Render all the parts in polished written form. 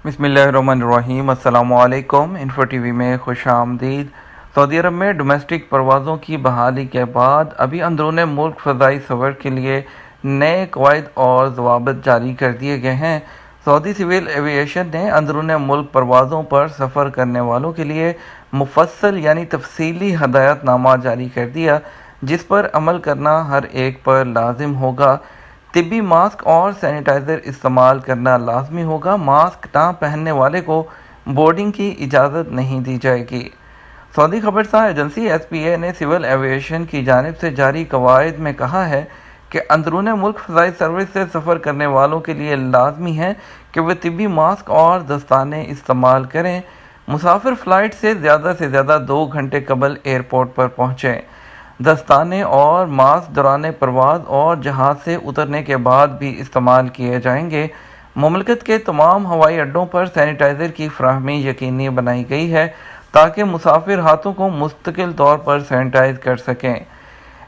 बिस्मिल्लाहिर्रहमानिर्रहीम। अस्सलामुअलैकुम। Info TV में खुश आमदीद। सऊदी अरब में डोमेस्टिक परवाज़ों की बहाली के बाद अभी अंदरून मुल्क फ़ज़ाई सफ़र के लिए नए कवायद और ज़वाबित जारी कर दिए गए हैं। सऊदी सिविल एविएशन ने अंदरून मुल्क परवाज़ों पर सफ़र करने वालों के लिए मुफस्सल यानी तफसीली हदायतनामा जारी कर दिया, जिस पर अमल करना हर एक पर लाजिम होगा। तिब्बी मास्क और सैनिटाइज़र इस्तेमाल करना लाजमी होगा। मास्क ना पहनने वाले को बोर्डिंग की इजाज़त नहीं दी जाएगी। सऊदी खबरसार एजेंसी SPA ने सिविल एविएशन की जानिब से जारी कवायद में कहा है कि अंदरून मुल्क फ़ज़ाई सर्विस से सफ़र करने वालों के लिए लाजमी है कि वे तिब्बी मास्क और दस्ताने इस्तेमाल करें। मुसाफिर फ़्लाइट से ज़्यादा 2 घंटे कबल एयरपोर्ट पर पहुँचें। दस्ताने और मास्क दौरान परवाज़ और जहाज़ से उतरने के बाद भी इस्तेमाल किए जाएंगे। मुमलिकत के तमाम हवाई अड्डों पर सैनिटाइज़र की फराहमी यकीनी बनाई गई है ताकि मुसाफिर हाथों को मुस्तकिल तौर पर सैनिटाइज कर सकें।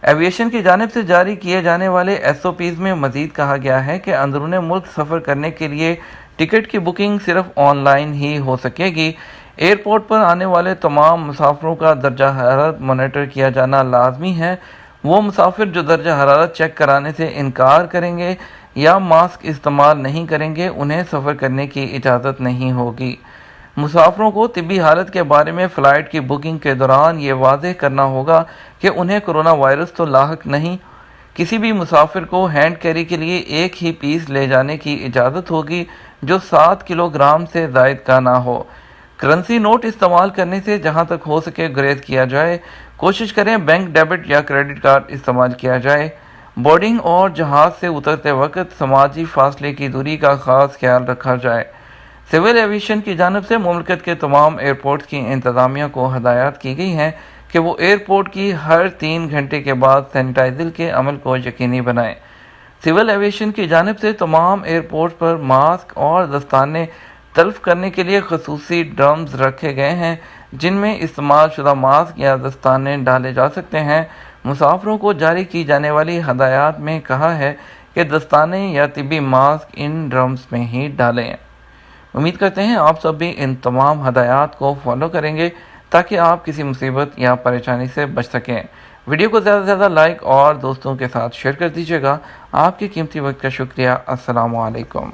एविएशन की जानिब से जारी किए जाने वाले SOPs में मज़ीद कहा गया है कि अंदरून मुल्क सफ़र करने के लिए टिकट की बुकिंग सिर्फ ऑनलाइन ही हो सकेगी। एयरपोर्ट पर आने वाले तमाम मुसाफिरों का दर्जा हरारत मॉनिटर किया जाना लाजमी है। वो मुसाफिर जो दर्जा हरारत चेक कराने से इनकार करेंगे या मास्क इस्तेमाल नहीं करेंगे, उन्हें सफ़र करने की इजाज़त नहीं होगी। मुसाफिरों को तिब्बी हालत के बारे में फ़्लाइट की बुकिंग के दौरान ये वाज़ेह करना होगा कि उन्हें कोरोना वायरस तो लाहक नहीं। किसी भी मुसाफिर को हैंड कैरी के लिए एक ही पीस ले जाने की इजाज़त होगी जो 7 किलोग्राम से ज़ायद का ना हो। करेंसी नोट इस्तेमाल करने से जहां तक हो सके गुरेज किया जाए। कोशिश करें बैंक डेबिट या क्रेडिट कार्ड इस्तेमाल किया जाए। बोर्डिंग और जहाज़ से उतरते वक्त समाजी फासले की दूरी का ख़ास ख्याल रखा जाए। सिविल एविएशन की जानिब से मुमलिकत के तमाम एयरपोर्ट की इंतज़ामिया को हदायत की गई हैं कि वो एयरपोर्ट की हर 3 घंटे के बाद सैनिटाइज़र के अमल को यकीनी बनाएं। सिविल एविएशन की जानिब से तमाम एयरपोर्ट पर मास्क और दस्ताने तल्फ करने के लिए खसूसी ड्रम्स रखे गए हैं जिनमें इस्तेमाल शुदा मास्क या दस्ताने डाले जा सकते हैं। मुसाफिरों को जारी की जाने वाली हदायत में कहा है कि दस्ताने या तिब्बी मास्क इन ड्रम्स में ही डालें। उम्मीद करते हैं आप सब भी इन तमाम हदायत को फॉलो करेंगे ताकि आप किसी मुसीबत या परेशानी से बच सकें। वीडियो को ज़्यादा से ज़्यादा लाइक और दोस्तों के साथ शेयर कर दीजिएगा। आपके कीमती वक्त का शुक्रिया। अस्सलामु अलैकुम।